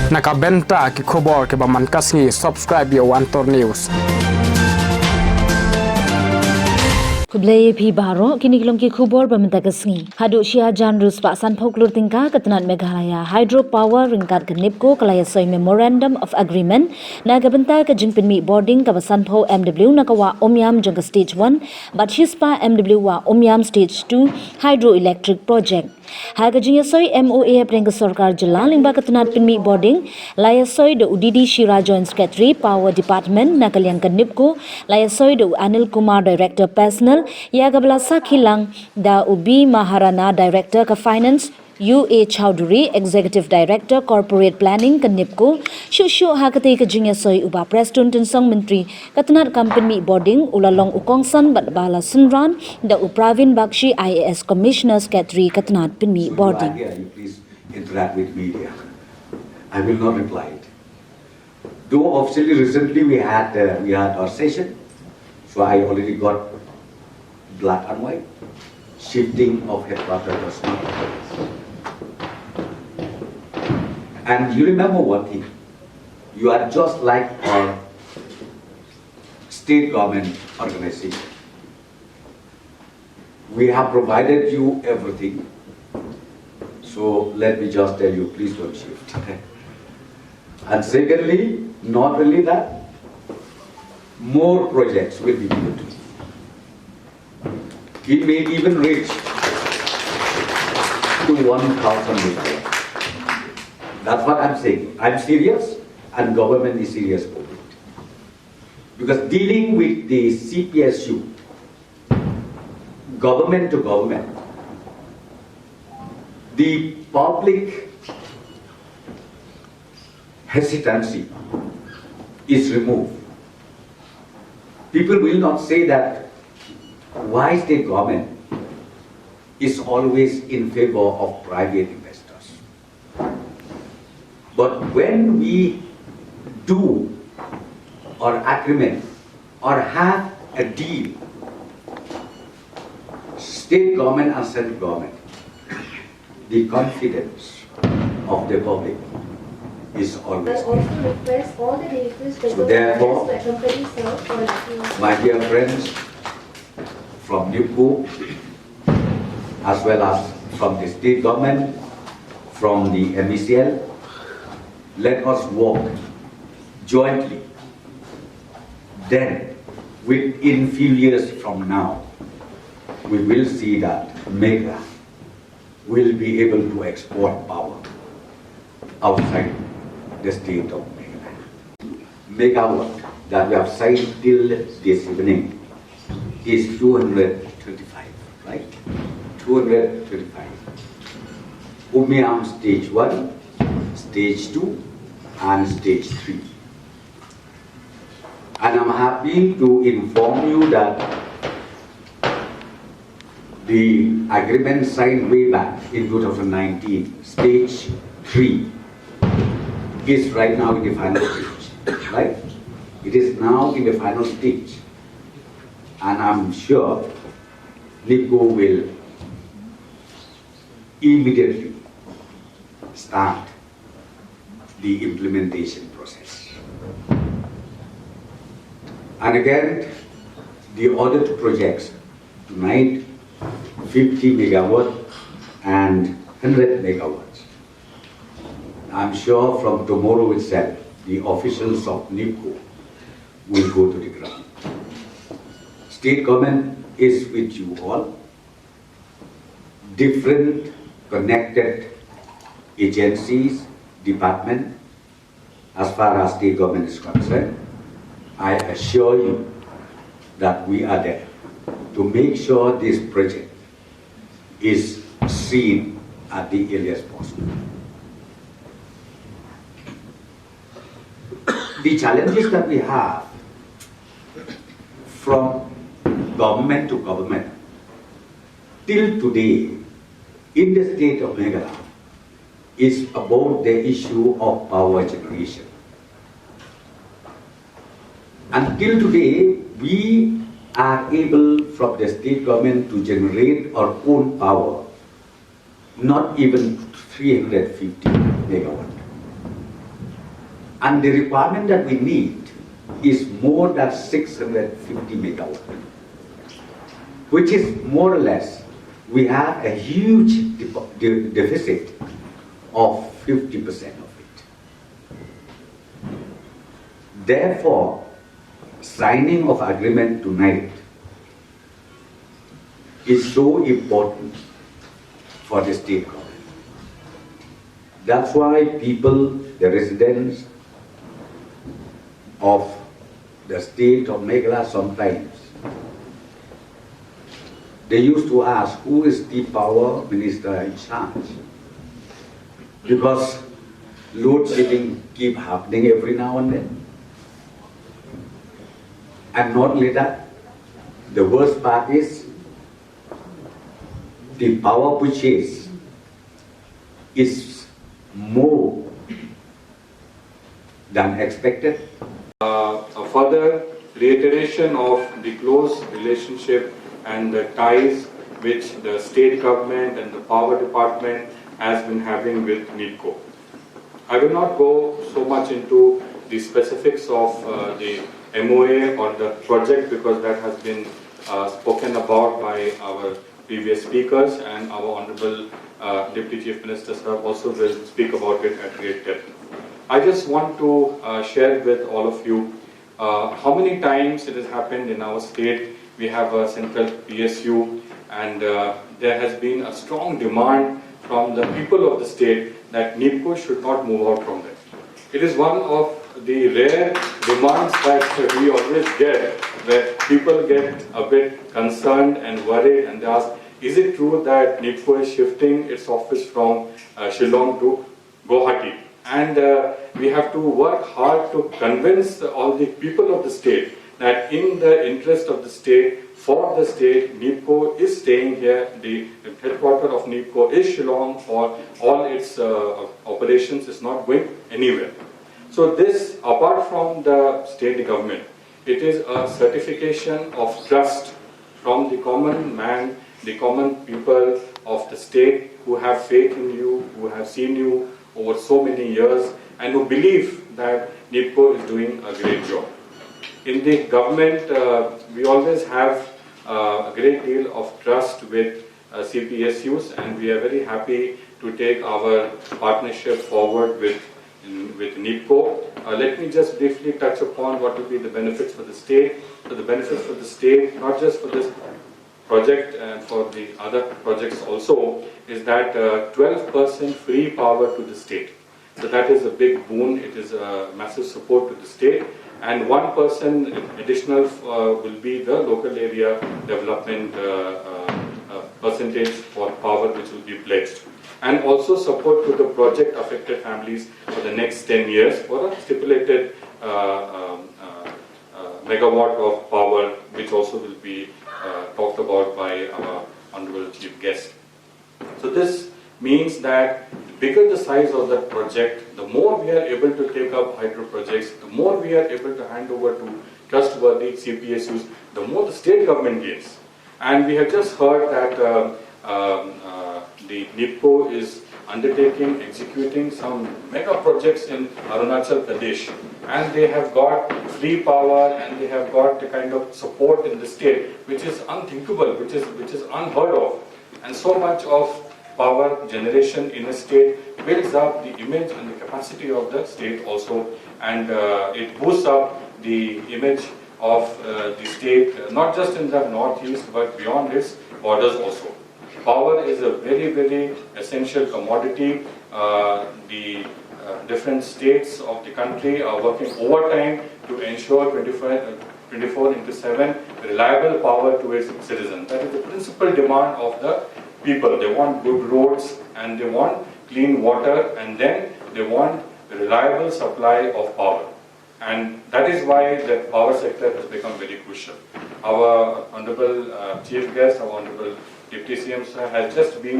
Nakabenta ki khobor ke baman kasngi subscribe yo Antor News. Kublai phi baro kini kilom ki khubor bamta kasngi hadu shia jan rus pa san phoklur tingka katnat meghalaya hydropower ryngkat ke NEPCO kalaya soi memorandum of agreement na gabenta ke jingpin mi boarding ka basan pho MW na kawa omyam jong stage 1 but hispa MW wa omyam stage 2 hydroelectric project haga jing soi MOA apreng ke sarkar jilla lingba katnat pin mi boarding laya soi de UDD Shira joint secretary power department na kalyang ke NEPCO laya soi de Anil Kumar director personal ya gabla sakhilang da ubi maharana director ka finance UA Chowdhury executive director corporate planning ka NEPCO shushu hakate ka jingya soi uba preston tensong menteri katnat company boarding ulalong ukongsan bat bala sunran da upravin bakshi IAS commissioner secretary katnat pinmi boarding. You please interact with media. I will not reply it. Though officially recently we had our session, so I already got black and white. Shifting of headquarters was not the case. And you remember one thing, you are just like our state government organization. We have provided you everything. So let me just tell you, please don't shift. And secondly, not only that, more projects will be given to you. It may even reach to 1,000 megawatts. That's what I'm saying. I'm serious and government is serious about it. Because dealing with the CPSU, government to government, the public hesitancy is removed. People will not say that why state government is always in favor of private investors. But when we do or agreement or have a deal, state government and central government, the confidence of the public is always. I also request all the vehicles to So therefore, to accompany sir for my dear friends from NEPCO, as well as from the state government, from the MECL, let us work jointly. Then, within few years from now, we will see that Mega will be able to export power outside the state of Meghalaya. Megawatt that we have signed till this evening is 235, right? 235. Umiam stage 1, stage 2, and stage 3. And I'm happy to inform you that the agreement signed way back in 2019, stage 3, is right now in the final stage, right? It is now in the final stage. And I'm sure NEPCO will immediately start the implementation process. And again, the other two projects tonight, 50 megawatt and 100 megawatts. I'm sure from tomorrow itself, the officials of NEPCO will go to the ground. State government is with you all. Different connected agencies, department, as far as state government is concerned, I assure you that we are there to make sure this project is seen at the earliest possible. The challenges that we have from government to government till today in the state of Meghalaya is about the issue of power generation. Until today, we are able from the state government to generate our own power, not even 350 megawatt. And the requirement that we need is more than 650 megawatt, which is more or less, we have a huge deficit of 50% of it. Therefore, signing of agreement tonight is so important for the state government. That's why people, the residents of the state of Meghalaya sometimes, they used to ask, who is the power minister in charge? Because load shedding keep happening every now and then. And not only that, the worst part is the power purchase is more than expected. A further reiteration of the close relationship and the ties which the state government and the power department has been having with NEPCO. I will not go so much into the specifics of the MOA or the project because that has been spoken about by our previous speakers, and our Honorable Deputy Chief Minister sir also will speak about it at great depth. I just want to share with all of you how many times it has happened in our state. We have a central PSU, and there has been a strong demand from the people of the state that NEPCO should not move out from there. It is one of the rare demands that we always get, where people get a bit concerned and worried and they ask, is it true that NEPCO is shifting its office from Shillong to Guwahati? And we have to work hard to convince all the people of the state that in the interest of the state, for the state, NEPCO is staying here. The headquarters of NEPCO is Shillong, for all its operations is not going anywhere. So this, apart from the state government, it is a certification of trust from the common man, the common people of the state who have faith in you, who have seen you over so many years, and who believe that NEPCO is doing a great job. In the government, we always have a great deal of trust with CPSUs, and we are very happy to take our partnership forward with NEPCO. Let me just briefly touch upon what will be the benefits for the state. So the benefits for the state, not just for this project and for the other projects also, is that 12% free power to the state. So that is a big boon. It is a massive support to the state. And 1% additional will be the local area development percentage for power which will be pledged. And also support to the project affected families for the next 10 years for a stipulated megawatt of power, which also will be talked about by our Honorable Chief Guest. So this means that the bigger the size of the project, the more we are able to take up hydro projects, the more we are able to hand over to trustworthy CPSUs, the more the state government gains. And we have just heard that the NEPCO is undertaking, executing some mega projects in Arunachal Pradesh, and they have got free power and they have got the kind of support in the state which is unthinkable, which is unheard of. And so much of power generation in a state builds up the image and the capacity of the state also, and it boosts up the image of the state, not just in the northeast but beyond its borders also. Power is a very, very essential commodity. The different states of the country are working overtime to ensure 24/7 reliable power to its citizens. That is the principal demand of the people. They want good roads and they want clean water, and then they want reliable supply of power. And that is why the power sector has become very crucial. Our Honorable Chief Guest, our Honorable Deputy CM sir has just been